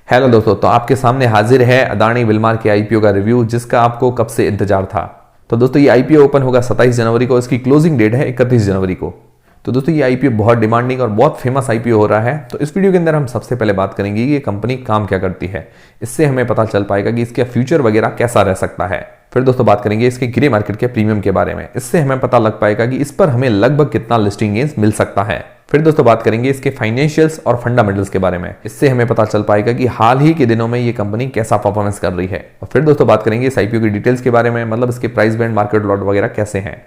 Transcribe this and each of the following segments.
Hello दोस्तों, तो आपके सामने हाजिर है अदानी विलमार के आईपीओ का रिव्यू, जिसका आपको कब से इंतजार था। तो दोस्तों ये आईपीओ ओपन होगा 27 जनवरी को, इसकी क्लोजिंग डेट है 31 जनवरी को। तो दोस्तों ये आईपीओ बहुत डिमांडिंग और बहुत फेमस आईपीओ हो रहा है। तो इस वीडियो के अंदर हम सबसे पहले बात करेंगे कि ये कंपनी काम क्या करती है, इससे हमें पता चल पाएगा कि इसका फ्यूचर वगैरह कैसा रह सकता है। फिर दोस्तों बात करेंगे इसके ग्रे मार्केट के प्रीमियम के बारे में, इससे हमें पता लग पाएगा कि इस पर हमें लगभग कितना लिस्टिंग गेन्स मिल सकता है। फिर दोस्तों बात करेंगे इसके फाइनेंशियल्स और फंडामेंटल्स के बारे में, इससे हमें पता चल पाएगा कि हाल ही के दिनों में ये कंपनी कैसा परफॉर्मेंस कर रही है। और फिर दोस्तों बात करेंगे इस आईपीओ की डिटेल्स के बारे में, मतलब इसके प्राइस बैंड, मार्केट लॉट वगैरह कैसे हैं।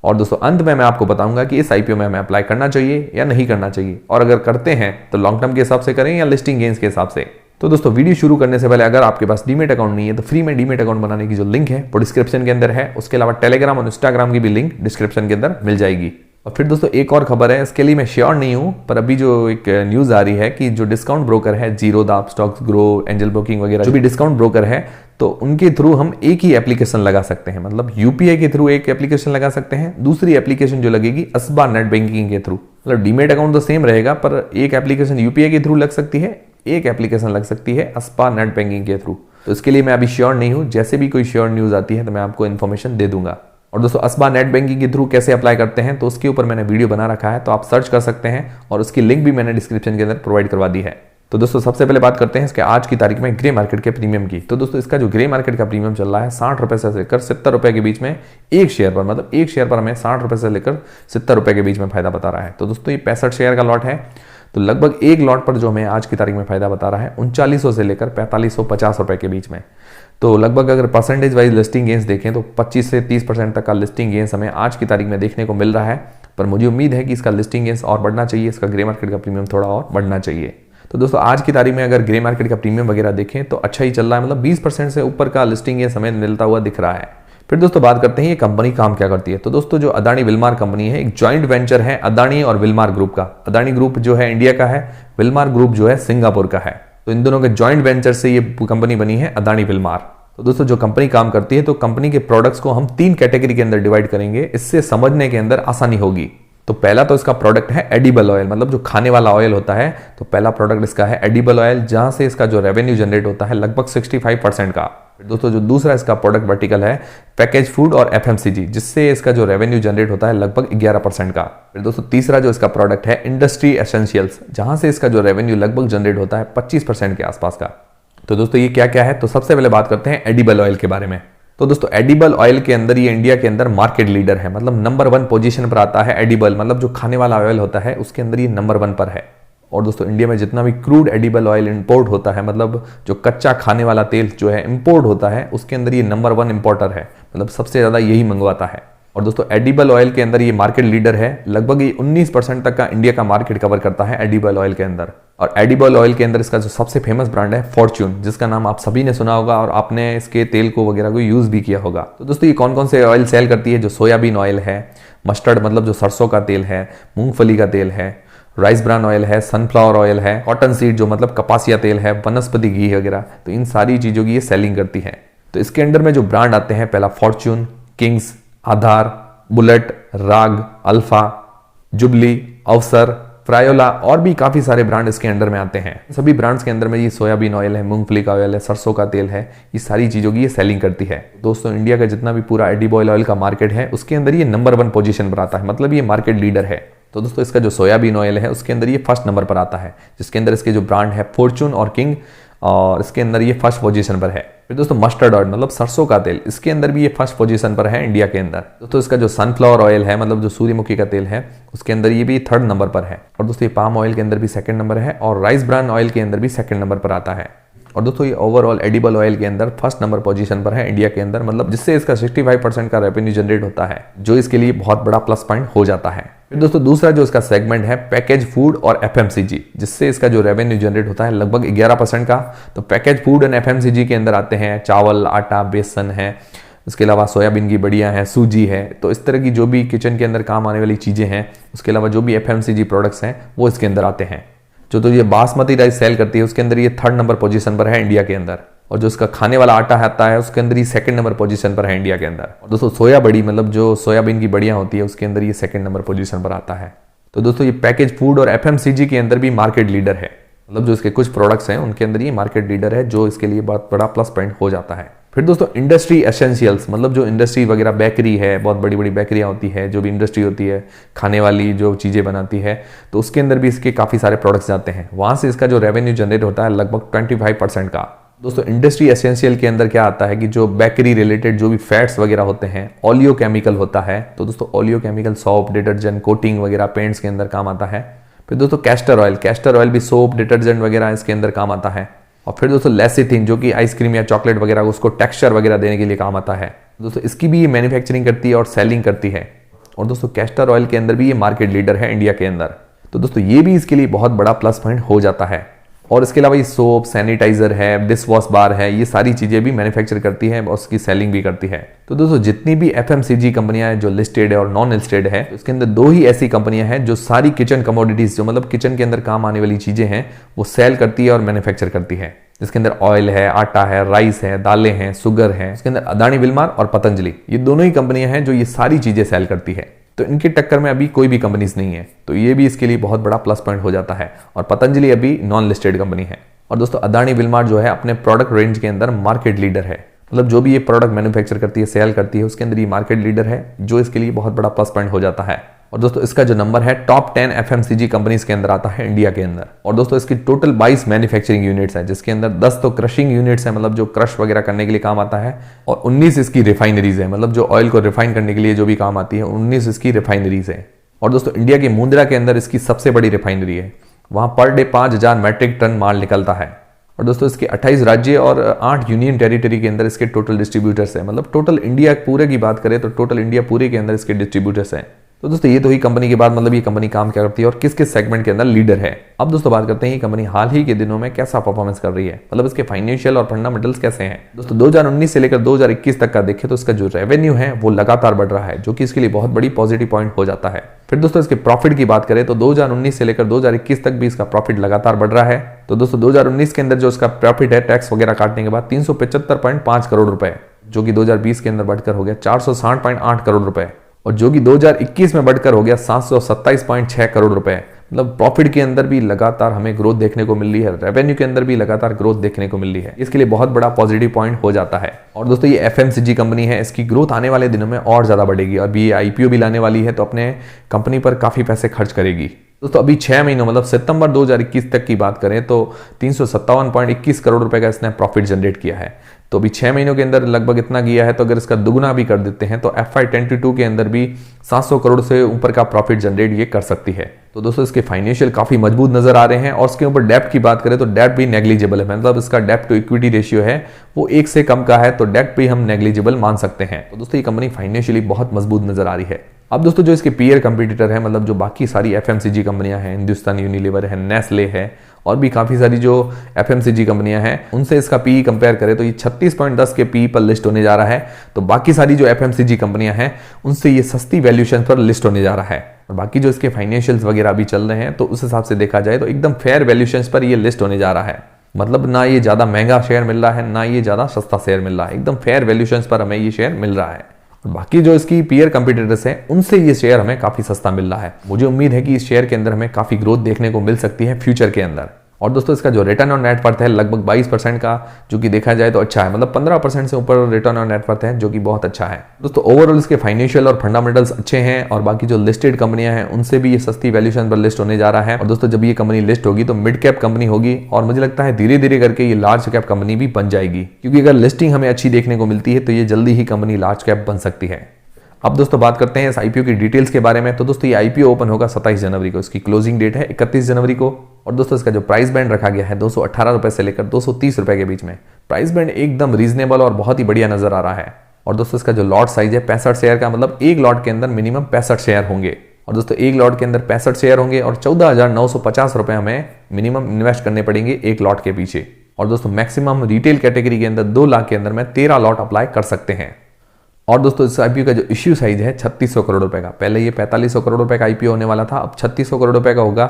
और दोस्तों अंत में मैं आपको बताऊंगा कि इस आईपीओ में हमें अप्लाई करना चाहिए या नहीं करना चाहिए, और अगर करते हैं तो लॉन्ग टर्म के हिसाब से करें या लिस्टिंग गेन्स के हिसाब से। तो दोस्तों वीडियो शुरू करने से पहले अगर आपके पास डीमेट अकाउंट नहीं है तो फ्री में डीमेट अकाउंट बनाने की जो लिंक है वो डिस्क्रिप्शन के अंदर है। उसके अलावा टेलीग्राम और इंस्टाग्राम की भी लिंक डिस्क्रिप्शन के अंदर मिल जाएगी। और फिर दोस्तों एक और खबर है, इसके लिए मैं श्योर नहीं हूं, पर अभी जो एक न्यूज आ रही है कि जो डिस्काउंट ब्रोकर है, Zerodha, stocks grow, angel broking वगैरह, जो भी डिस्काउंट ब्रोकर है, तो उनके थ्रू हम एक ही एप्लीकेशन लगा सकते हैं। मतलब यूपीआई के थ्रू एक एप्लीकेशन लगा सकते हैं, दूसरी एप्लीकेशन जो लगेगी असबा नेट बैंकिंग के थ्रू। मतलब डीमेट अकाउंट तो सेम रहेगा, पर एक एप्लीकेशन यूपीआई के थ्रू लग सकती है, एक एप्लीकेशन लग सकती है असबा नेट बैंकिंग के थ्रू। तो इसके लिए मैं अभी श्योर नहीं हूं, जैसे भी कोई श्योर न्यूज आती है तो मैं आपको इन्फॉर्मेशन दे दूंगा। और दोस्तों असबा नेट बैंकिंग के थ्रू कैसे अप्लाई करते हैं, तो उसके ऊपर मैंने वीडियो बना रखा है, तो आप सर्च कर सकते हैं, और उसकी लिंक भी मैंने डिस्क्रिप्शन के अंदर प्रोवाइड करवा दी है। तो दोस्तों सबसे पहले बात करते हैं इसके आज की तारीख में ग्रे मार्केट के प्रीमियम की। तो दोस्तों इसका जो ग्रे मार्केट का प्रीमियम चल रहा है 60 रुपए से लेकर 70 रुपए के बीच में एक शेयर पर, मतलब एक शेयर पर हमें 60 रुपए से लेकर 70 रुपए के बीच में फायदा बता रहा है। तो दोस्तों ये 65 शेयर का लॉट है, तो लगभग एक लॉट पर जो हमें आज की तारीख में फायदा बता रहा है 3900 से लेकर 4550 रुपए के बीच में। तो लगभग अगर परसेंटेज वाइज लिस्टिंग गेन्स देखें तो 25 से 30% तक का लिस्टिंग गेन्स हमें आज की तारीख में देखने को मिल रहा है। पर मुझे उम्मीद है कि इसका लिस्टिंग गेन्स और बढ़ना चाहिए, इसका ग्रे मार्केट का प्रीमियम थोड़ा और बढ़ना चाहिए। तो दोस्तों आज की तारीख में अगर ग्रे मार्केट का प्रीमियम वगैरह देखें तो अच्छा ही चल रहा है, मतलब 20% से ऊपर का लिस्टिंग गेन्स हमें मिलता हुआ दिख रहा है। फिर दोस्तों बात करते हैं ये कंपनी काम क्या करती है। तो दोस्तों जो अदानी विलमार कंपनी है, एक जॉइंट वेंचर है अदानी और विलमार ग्रुप का। अदानी ग्रुप जो है इंडिया का है, विलमार ग्रुप जो है सिंगापुर का है। तो इन दोनों के जॉइंट वेंचर से ये कंपनी बनी है अदानी विलमार। तो दोस्तों जो कंपनी काम करती है, तो कंपनी के प्रोडक्ट्स को हम 3 कैटेगरी के अंदर डिवाइड करेंगे, इससे समझने के अंदर आसानी होगी। तो पहला तो इसका प्रोडक्ट है एडिबल ऑयल, मतलब जो खाने वाला ऑयल होता है। तो पहला प्रोडक्ट इसका है एडिबल ऑयल, जहां से इसका जो रेवेन्यू जनरेट होता है लगभग 65% का। दोस्तों जो दूसरा इसका प्रोडक्ट वर्टिकल है पैकेज फूड और एफएमसीजी, जिससे इसका जो रेवेन्यू जनरेट होता है लगभग 11% का। फिर दोस्तों तीसरा जो इसका प्रोडक्ट है इंडस्ट्री एसेंशियल्स, जहां से इसका जो रेवेन्यू लगभग जनरेट होता है 25% के आसपास का। तो दोस्तों ये क्या क्या है, तो सबसे पहले बात करते हैं एडिबल ऑयल के बारे में। तो दोस्तों एडिबल ऑयल के अंदर ये इंडिया के अंदर मार्केट लीडर है, मतलब नंबर 1 पोजीशन पर आता है एडिबल, मतलब जो खाने वाला ऑयल होता है उसके अंदर ये नंबर 1 पर है। और दोस्तों इंडिया में जितना भी क्रूड एडिबल ऑयल इंपोर्ट होता है, मतलब जो कच्चा खाने वाला तेल जो है इंपोर्ट होता है, उसके अंदर ये नंबर 1 इंपोर्टर है, मतलब सबसे ज्यादा यही मंगवाता है। और दोस्तों एडिबल ऑयल के अंदर ये मार्केट लीडर है, लगभग ये 19% तक का इंडिया का मार्केट कवर करता है एडिबल ऑयल के अंदर। और एडिबल ऑयल के अंदर इसका जो सबसे फेमस ब्रांड है फॉर्च्यून, जिसका नाम आप सभी ने सुना होगा और आपने इसके तेल को वगैरह को यूज भी किया होगा। तो दोस्तों ये कौन कौन से ऑयल सेल करती है, जो सोयाबीन ऑयल है, मस्टर्ड मतलब जो सरसों का तेल है, मूंगफली का तेल है, राइस ब्रान ऑयल है, सनफ्लावर ऑयल है, कॉटन सीड जो मतलब कपासिया तेल है, वनस्पति घी वगैरह, तो इन सारी चीजों की ये सेलिंग करती है। तो इसके अंडर में जो ब्रांड आते हैं, पहला फॉर्च्यून, किंग्स, आधार, बुलेट, राग, अल्फा, जुबली, अवसर, फ्रायोला और भी काफी सारे ब्रांड इसके अंडर में आते हैं। सभी ब्रांड्स के अंदर में ये सोयाबीन ऑयल है, मूंगफली का ऑयल है, सरसों का तेल है, ये सारी चीजों की ये सेलिंग करती है। दोस्तों इंडिया का जितना भी पूरा एडिबल ऑयल का मार्केट है, उसके अंदर ये नंबर 1 पोजीशन पर आता है, मतलब ये मार्केट लीडर है। तो दोस्तों इसका जो सोयाबीन ऑयल है उसके अंदर ये फर्स्ट नंबर पर आता है, जिसके अंदर इसके जो ब्रांड है फॉर्च्यून और किंग, और इसके अंदर ये फर्स्ट पोजीशन पर है। फिर दोस्तों मस्टर्ड ऑयल मतलब सरसों का तेल, इसके अंदर भी ये फर्स्ट पोजीशन पर है इंडिया के अंदर। दोस्तों इसका जो सनफ्लावर ऑयल है, मतलब जो सूर्यमुखी का तेल है, उसके अंदर ये भी 3rd नंबर पर है। और दोस्तों ये पाम ऑयल के अंदर भी 2nd नंबर है, और राइस ब्रान ऑयल के अंदर भी 2nd नंबर पर आता है। और दोस्तों ये ओवरऑल एडिबल ऑयल के अंदर 1st नंबर पोजीशन पर है इंडिया के अंदर, मतलब जिससे इसका 65% का रेवेन्यू जनरेट होता है, जो इसके लिए बहुत बड़ा प्लस पॉइंट हो जाता है। फिर दोस्तों दूसरा जो इसका सेगमेंट है पैकेज फूड और एफएमसीजी, जिससे इसका जो रेवेन्यू जनरेट होता है लगभग 11% का। तो पैकेज फूड एंड एफएमसीजी के अंदर आते हैं चावल, आटा, बेसन है, उसके अलावा सोयाबीन की बड़ियाँ हैं, सूजी है, तो इस तरह की जो भी किचन के अंदर काम आने वाली चीजें हैं, उसके अलावा जो भी एफएमसीजी प्रोडक्ट्स हैं वो इसके अंदर आते हैं। जो तो ये बासमती राइस सेल करती है उसके अंदर ये 3rd नंबर पोजीशन पर है इंडिया के अंदर। और जो इसका खाने वाला आटा आता है उसके अंदर ये 2nd नंबर पोजीशन पर है इंडिया के अंदर। और दोस्तों सोया बड़ी मतलब जो सोयाबीन की बड़ियां होती है उसके अंदर ये 2nd नंबर पोजीशन पर आता है। तो दोस्तों ये पैकेज फूड और एफएमसीजी के अंदर भी मार्केट लीडर है। मतलब जो इसके कुछ प्रोडक्ट्स हैं उनके अंदर ये मार्केट लीडर है, जो इसके लिए बहुत बड़ा प्लस पॉइंट हो जाता है। फिर दोस्तों इंडस्ट्री एसेंशियल्स, मतलब जो इंडस्ट्री वगैरह बेकरी है, बहुत बड़ी बड़ी बेकरियां होती है, जो भी इंडस्ट्री होती है खाने वाली जो चीज़ें बनाती है, तो उसके अंदर भी इसके काफ़ी सारे प्रोडक्ट्स जाते हैं। वहाँ से इसका जो रेवेन्यू जनरेट होता है लगभग 25% का। दोस्तों इंडस्ट्री एसेंशियल के अंदर क्या आता है कि जो बेकरी रिलेटेड जो भी फैट्स वगैरह होते हैं, ऑलियो केमिकल होता है, तो दोस्तों ऑलियो केमिकल सोप, डिटर्जेंट, कोटिंग वगैरह पेंट्स के अंदर काम आता है। फिर दोस्तों कैस्टर ऑयल भी सोप, डिटर्जेंट वगैरह इसके अंदर काम आता है। और फिर दोस्तों लेसिथिन, जो कि आइसक्रीम या चॉकलेट वगैरह उसको टेक्सचर वगैरह देने के लिए काम आता है। दोस्तों इसकी भी ये मैन्युफैक्चरिंग करती है और सेलिंग करती है। और दोस्तों कैस्टर ऑयल के अंदर भी ये मार्केट लीडर है इंडिया के अंदर। तो दोस्तों ये भी इसके लिए बहुत बड़ा प्लस पॉइंट हो जाता है। और इसके अलावा ये सोप, सैनिटाइजर है, डिश वॉश बार है, ये सारी चीज़ें भी मैन्युफैक्चर करती है और उसकी सेलिंग भी करती है। तो दोस्तों जितनी भी FMCG कंपनियां हैं जो लिस्टेड है और नॉन लिस्टेड है, उसके अंदर 2 ही ऐसी कंपनियां हैं जो सारी किचन कमोडिटीज, जो मतलब किचन के अंदर काम आने वाली चीज़ें हैं, वो सेल करती है और मैन्युफैक्चर करती है। जिसके अंदर ऑयल है, आटा है, राइस है, दालें हैं, शुगर है। इसके अंदर अदानी विल्मार और पतंजलि, ये दोनों ही कंपनियां हैं जो ये सारी चीज़ें सेल करती है। तो इनकी टक्कर में अभी कोई भी कंपनीज नहीं है, तो ये भी इसके लिए बहुत बड़ा प्लस पॉइंट हो जाता है। और पतंजलि अभी नॉन लिस्टेड कंपनी है। और दोस्तों अदानी विल्मार जो है अपने प्रोडक्ट रेंज के अंदर मार्केट लीडर है, मतलब जो भी ये प्रोडक्ट मैन्युफैक्चर करती है, सेल करती है, उसके अंदर ये मार्केट लीडर है, जो इसके लिए बहुत बड़ा प्लस पॉइंट हो जाता है। और दोस्तों इसका जो नंबर है टॉप 10 FMCG कंपनीज के अंदर आता है इंडिया के अंदर। और दोस्तों इसकी टोटल 22 मैन्युफैक्चरिंग यूनिट्स हैं, जिसके अंदर 10 तो क्रशिंग यूनिट्स हैं, मतलब जो क्रश वगैरह करने के लिए काम आता है, और 19 इसकी रिफाइनरीज है, मतलब जो ऑयल को रिफाइन करने के लिए जो भी काम आती है, 19 इसकी रिफाइनरीज है। और दोस्तों इंडिया की मुंद्रा के अंदर इसकी सबसे बड़ी रिफाइनरी है, वहां पर डे 5000 मैट्रिक टन माल निकलता है। और दोस्तों इसके 28 राज्य और 8 यूनियन टेरिटरी के अंदर इसके टोटल डिस्ट्रीब्यूटर्स हैं, मतलब टोटल इंडिया पूरे की बात करें तो टोटल इंडिया पूरे के अंदर इसके डिस्ट्रीब्यूटर्स हैं। तो दोस्तों ये तो ही कंपनी के बाद, मतलब ये कंपनी काम क्या करती है और किस किस सेगमेंट के अंदर लीडर है। अब दोस्तों बात करते हैं ये कंपनी हाल ही के दिनों में कैसा परफॉर्मेंस कर रही है, मतलब इसके फाइनेंशियल और फंडामेंटल्स कैसे हैं। दोस्तों 2019 से लेकर 2021 तक का देखें तो इसका जो रेवेन्यू है वो लगातार बढ़ रहा है, जो कि इसके लिए बहुत बड़ी पॉजिटिव पॉइंट हो जाता है। फिर दोस्तों इसके प्रॉफिट की बात करें तो 2019 से लेकर 2021 तक भी इसका प्रॉफिट लगातार बढ़ रहा है। तो दोस्तों 2019 के अंदर जो इसका प्रॉफिट है टैक्स वगैरह काटने के बाद 375.5 करोड़ रुपए, जो कि 2020 के अंदर बढ़कर हो गया 460.8 करोड़ रुपए, और जो कि 2021 में बढ़कर हो गया 727.6 करोड़ रुपए। मतलब प्रॉफिट के अंदर भी लगातार हमें ग्रोथ देखने को मिल रही है, रेवेन्यू के अंदर भी लगातार ग्रोथ देखने को मिल रही है। इसके लिए बहुत बड़ा पॉजिटिव पॉइंट हो जाता है। और दोस्तों ये FMCG कंपनी है, इसकी ग्रोथ आने वाले दिनों में और ज्यादा बढ़ेगी। अभी ये IPO भी लाने वाली है, तो अपने कंपनी पर काफी पैसे खर्च करेगी। दोस्तों अभी 6 महीनों मतलब सितंबर 2021 तक की बात करें तो 357.21 करोड़ रुपए का इसने प्रॉफिट जनरेट किया है। तो अभी 6 महीनों के अंदर लगभग इतना किया है, तो अगर इसका दुगुना भी कर देते हैं तो FY22 के अंदर भी 700 करोड़ से ऊपर का प्रॉफिट जनरेट ये कर सकती है। तो दोस्तों इसके फाइनेंशियल काफी मजबूत नजर आ रहे हैं। और इसके ऊपर डेप्ट की बात करें तो डेप्ट भी नेग्लिजिबल है, मतलब इसका डेप्ट टू इक्विटी रेशियो है वो 1 से कम का है, तो डेप्ट भी हम नेग्लिजिबल मान सकते हैं। तो दोस्तों ये कंपनी फाइनेंशियली बहुत मजबूत नजर आ रही है। अब दोस्तों जो इसके पीयर कंपटीटर है, मतलब जो बाकी सारी FMCG कंपनियां हैं, हिंदुस्तान यूनिलीवर है, नेस्ले है, और भी काफी सारी जो FMCG कंपनियां हैं, उनसे इसका पीई कंपेयर करें तो ये 36.10 के पीई पर लिस्ट होने जा रहा है। तो बाकी सारी जो FMCG कंपनियां हैं उनसे ये सस्ती वैल्यूएशन पर लिस्ट होने जा रहा है। और बाकी जो इसके फाइनेंशियल्स वगैरह भी चल रहे हैं, तो उस हिसाब से देखा जाए तो एकदम फेयर वैल्यूएशन पर ये लिस्ट होने जा रहा है। मतलब ना ये ज्यादा महंगा शेयर मिल रहा है, ना ये ज्यादा सस्ता शेयर मिल रहा है, एकदम फेयर वैल्यूएशन पर हमें ये शेयर मिल रहा है। बाकी जो इसकी पीयर कंपटीटर्स हैं उनसे ये शेयर हमें काफी सस्ता मिल रहा है। मुझे उम्मीद है कि इस शेयर के अंदर हमें काफी ग्रोथ देखने को मिल सकती है फ्यूचर के अंदर। और दोस्तों इसका जो रिटर्न ऑन नेट वर्थ है लगभग 22% का, जो कि देखा जाए तो अच्छा है, मतलब 15% से ऊपर रिटर्न ऑन नेट वर्थ है, जो कि बहुत अच्छा है। दोस्तों ओवरऑल इसके फाइनेंशियल और फंडामेंटल्स अच्छे हैं, और बाकी जो लिस्टेड कंपनियां हैं उनसे भी ये सस्ती वैल्यूएशन पर लिस्ट होने जा रहा है। और दोस्तों जब ये कंपनी लिस्ट होगी तो मिड कैप कंपनी होगी, और मुझे लगता है धीरे धीरे करके ये लार्ज कैप कंपनी भी बन जाएगी, क्योंकि अगर लिस्टिंग हमें अच्छी देखने को मिलती है तो ये जल्दी ही कंपनी लार्ज कैप बन सकती है। अब दोस्तों बात करते हैं इस IPO की डिटेल्स के बारे में। तो दोस्तों ये IPO ओपन होगा 27 जनवरी को, इसकी क्लोजिंग डेट है 31 जनवरी को। और दोस्तों इसका जो प्राइस बैंड रखा गया है 218 रुपए से लेकर 230 रुपए के बीच में। प्राइस बैंड एकदम रीजनेबल और बहुत ही बढ़िया नजर आ रहा है। और दोस्तों इसका जो लॉट साइज है 65 शेयर का, मतलब एक लॉट के अंदर मिनिमम 65 शेयर होंगे। और दोस्तों एक लॉट के अंदर 65 शेयर होंगे, और 14,950 रुपए हमें मिनिमम इन्वेस्ट करने पड़ेंगे एक लॉट के पीछे। और दोस्तों मैक्सिमम रिटेल कैटेगरी के अंदर 2 लाख के अंदर में 13 लॉट अप्लाई कर सकते हैं। और दोस्तों इस IPO का जो इश्यू साइज है 3600 करोड़ रुपए का, पहले ये 4500 करोड़ रुपए का IPO होने वाला था, अब 3600 करोड़ रुपए का होगा।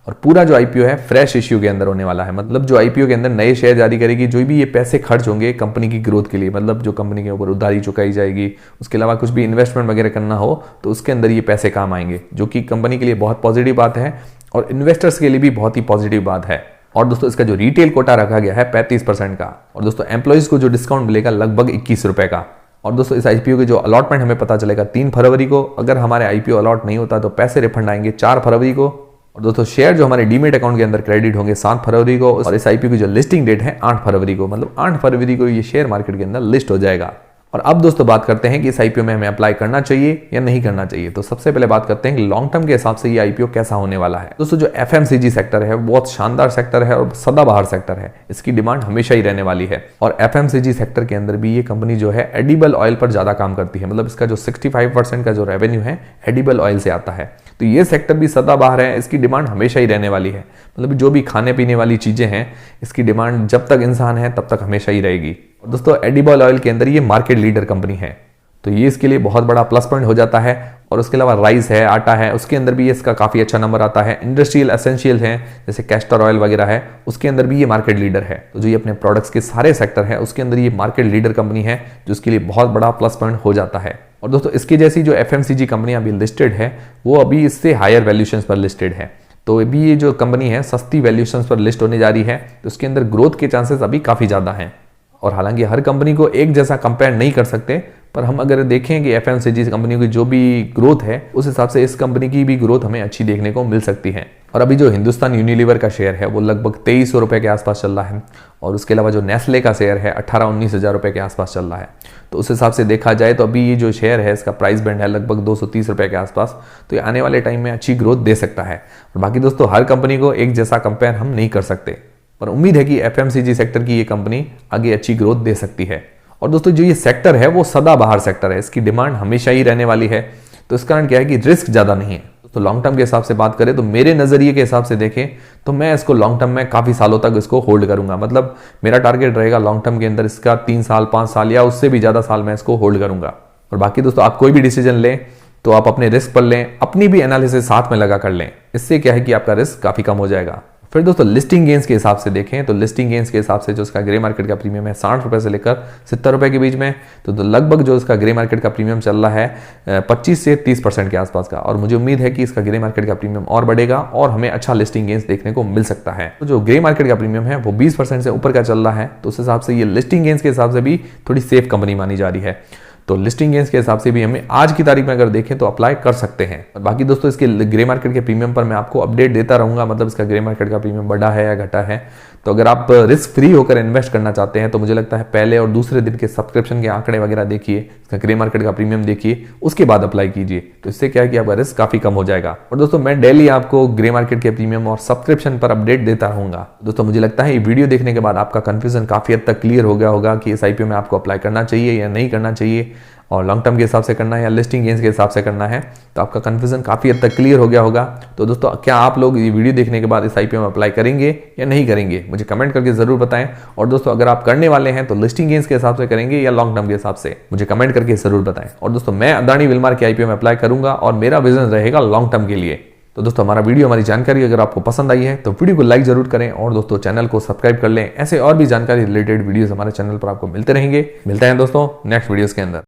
और पूरा जो IPO है फ्रेश इश्यू के अंदर होने वाला है, मतलब जो IPO के अंदर नए शेयर जारी करेगी, जो भी ये पैसे खर्च होंगे कंपनी की ग्रोथ के लिए, मतलब जो कंपनी के ऊपर उधारी चुकाई जाएगी, उसके अलावा कुछ भी इन्वेस्टमेंट वगैरह करना हो तो उसके अंदर ये पैसे काम आएंगे, जो कि कंपनी के लिए बहुत पॉजिटिव बात है और इन्वेस्टर्स के लिए भी बहुत ही पॉजिटिव बात है। और दोस्तों इसका जो रिटेल कोटा रखा गया है 35% का, और दोस्तों एम्प्लॉइज को जो डिस्काउंट मिलेगा लगभग 21 रुपए का। और दोस्तों इस आईपीओ के जो अलॉटमेंट हमें पता चलेगा 3 फरवरी को। अगर हमारे आईपीओ अलॉट नहीं होता तो पैसे रिफंड आएंगे 4 फरवरी को। और दोस्तों शेयर जो हमारे डीमेट अकाउंट के अंदर क्रेडिट होंगे 7 फरवरी को, और इस आईपीओ की जो लिस्टिंग डेट है 8 फरवरी को, मतलब 8 फरवरी को ये शेयर मार्केट के अंदर लिस्ट हो जाएगा। और अब दोस्तों बात करते हैं कि इस आईपीओ में हमें अप्लाई करना चाहिए या नहीं करना चाहिए। तो सबसे पहले बात करते हैं कि लॉन्ग टर्म के हिसाब से ये आईपीओ कैसा होने वाला है। दोस्तों जो एफएमसीजी सेक्टर है बहुत शानदार सेक्टर है और सदाबहार सेक्टर है, इसकी डिमांड हमेशा ही रहने वाली है। और एफएमसीजी सेक्टर के अंदर भी ये कंपनी जो है एडिबल ऑयल पर ज्यादा काम करती है, मतलब इसका जो 65% का जो रेवेन्यू है एडिबल ऑयल से आता है। तो ये सेक्टर भी सदाबहार है, इसकी डिमांड हमेशा ही रहने वाली है। मतलब जो भी खाने पीने वाली चीजें हैं इसकी डिमांड जब तक इंसान है तब तक हमेशा ही रहेगी। और दोस्तों एडिबल ऑयल के अंदर ये मार्केट लीडर कंपनी है, तो ये इसके लिए बहुत बड़ा प्लस पॉइंट हो जाता है। और उसके अलावा राइस है, आटा है, उसके अंदर भी इसका काफी अच्छा नंबर आता है। इंडस्ट्रियल एसेंशियल है जैसे कैस्टर ऑयल वगैरह है, उसके अंदर भी ये मार्केट लीडर है। तो जो ये अपने प्रोडक्ट्स के सारे सेक्टर है उसके अंदर ये मार्केट लीडर कंपनी है, जो इसके लिए बहुत बड़ा प्लस पॉइंट हो जाता है। और दोस्तों इसकी जैसी जो एफएमसीजी कंपनी अभी लिस्टेड है वो अभी इससे हायर वैल्यूएशंस पर लिस्टेड है। तो अभी ये जो कंपनी है सस्ती वैल्यूएशंस पर लिस्ट होने जा रही है, तो उसके अंदर ग्रोथ के चांसेस अभी काफी ज्यादा हैं। और हालांकि हर कंपनी को एक जैसा कंपेयर नहीं कर सकते, पर हम अगर देखें कि एफएमसीजी कंपनी की जो भी ग्रोथ है उस हिसाब से इस कंपनी की भी ग्रोथ हमें अच्छी देखने को मिल सकती है। और अभी जो हिंदुस्तान यूनिलीवर का शेयर है वो लगभग 2300 रुपए के आसपास चल रहा है, और उसके अलावा जो नेस्ले का शेयर है 18-19 हज़ार रुपए के आसपास चल रहा है। तो उस हिसाब से देखा जाए तो अभी ये जो शेयर है इसका प्राइस बैंड है लगभग 230 रुपए के आसपास। तो ये आने वाले टाइम में अच्छी ग्रोथ दे सकता है। और बाकी दोस्तों हर कंपनी को एक जैसा कंपेयर हम नहीं कर सकते, पर उम्मीद है कि एफएमसीजी सेक्टर की ये कंपनी आगे अच्छी ग्रोथ दे सकती है। और दोस्तों जो ये सेक्टर है वो सदाबहार सेक्टर है, इसकी डिमांड हमेशा ही रहने वाली है। तो इस कारण क्या है कि रिस्क ज्यादा नहीं है। तो लॉन्ग टर्म के हिसाब से बात करें तो मेरे नजरिए के हिसाब से देखें तो मैं इसको लॉन्ग टर्म में काफी सालों तक इसको होल्ड करूंगा। मतलब मेरा टारगेट रहेगा लॉन्ग टर्म के अंदर इसका 3 साल 5 साल या उससे भी ज्यादा साल मैं इसको होल्ड करूंगा। और बाकी दोस्तों आप कोई भी डिसीजन लें तो आप अपने रिस्क पर लें, अपनी भी एनालिसिस साथ में लगा कर लें। इससे क्या है कि आपका रिस्क काफी कम हो जाएगा। फिर दोस्तों लिस्टिंग गेंस के हिसाब से देखें तो लिस्टिंग गेंस के हिसाब से जो इसका ग्रे मार्केट का प्रीमियम है 60 रुपए से लेकर 70 रुपए के बीच में, तो लगभग जो इसका ग्रे मार्केट का प्रीमियम चल रहा है 25 से 30% के आसपास का। और मुझे उम्मीद है कि इसका ग्रे मार्केट का प्रीमियम और बढ़ेगा और हमें अच्छा लिस्टिंग गेंस देखने को मिल सकता है। तो जो ग्रे मार्केट का प्रीमियम है वो 20% से ऊपर का चल रहा है, तो उस हिसाब से ये लिस्टिंग गेंस के हिसाब से भी थोड़ी सेफ कंपनी मानी जा रही है। तो लिस्टिंग गेंस के हिसाब से भी हमें आज की तारीख में अगर देखें तो अप्लाई कर सकते हैं। और बाकी दोस्तों इसके ग्रे मार्केट के प्रीमियम पर मैं आपको अपडेट देता रहूंगा, मतलब इसका ग्रे मार्केट का प्रीमियम बढ़ा है या घटा है। तो अगर आप रिस्क फ्री होकर इन्वेस्ट करना चाहते हैं तो मुझे लगता है पहले और दूसरे दिन के सब्सक्रिप्शन के आंकड़े वगैरह देखिए, इसका ग्रे मार्केट का प्रीमियम देखिए, उसके बाद अप्लाई कीजिए। तो इससे क्या है कि आपका रिस्क काफी कम हो जाएगा। और दोस्तों मैं डेली आपको ग्रे मार्केट के प्रीमियम और सब्सक्रिप्शन पर अपडेट देता रहूंगा। दोस्तों मुझे लगता है ये वीडियो देखने के बाद आपका कंफ्यूजन काफी हद तक क्लियर हो गया होगा कि इस आईपीओ में आपको अप्लाई करना चाहिए या नहीं करना चाहिए, और लॉन्ग टर्म के हिसाब से करना है या लिस्टिंग गेंस के हिसाब से करना है। तो आपका कंफ्यूजन काफी हद तक क्लियर हो गया होगा। तो दोस्तों क्या आप लोग ये वीडियो देखने के बाद इस आईपीओ में अप्लाई करेंगे या नहीं करेंगे, मुझे कमेंट करके जरूर बताएं। और दोस्तों अगर आप करने वाले हैं तो लिस्टिंग गेंस के हिसाब से करेंगे या लॉन्ग टर्म के हिसाब से, मुझे कमेंट करके जरूर बताएं। और दोस्तों मैं अदानी विलमार के आईपीओ में अप्लाई करूंगा और मेरा विजन रहेगा लॉन्ग टर्म के लिए। तो दोस्तों हमारा वीडियो, हमारी जानकारी अगर आपको पसंद आई है तो वीडियो को लाइक जरूर करें और दोस्तों चैनल को सब्सक्राइब कर लें। ऐसे और भी जानकारी रिलेटेड वीडियोस हमारे चैनल पर आपको मिलते रहेंगे। मिलते हैं दोस्तों नेक्स्ट वीडियोस के अंदर।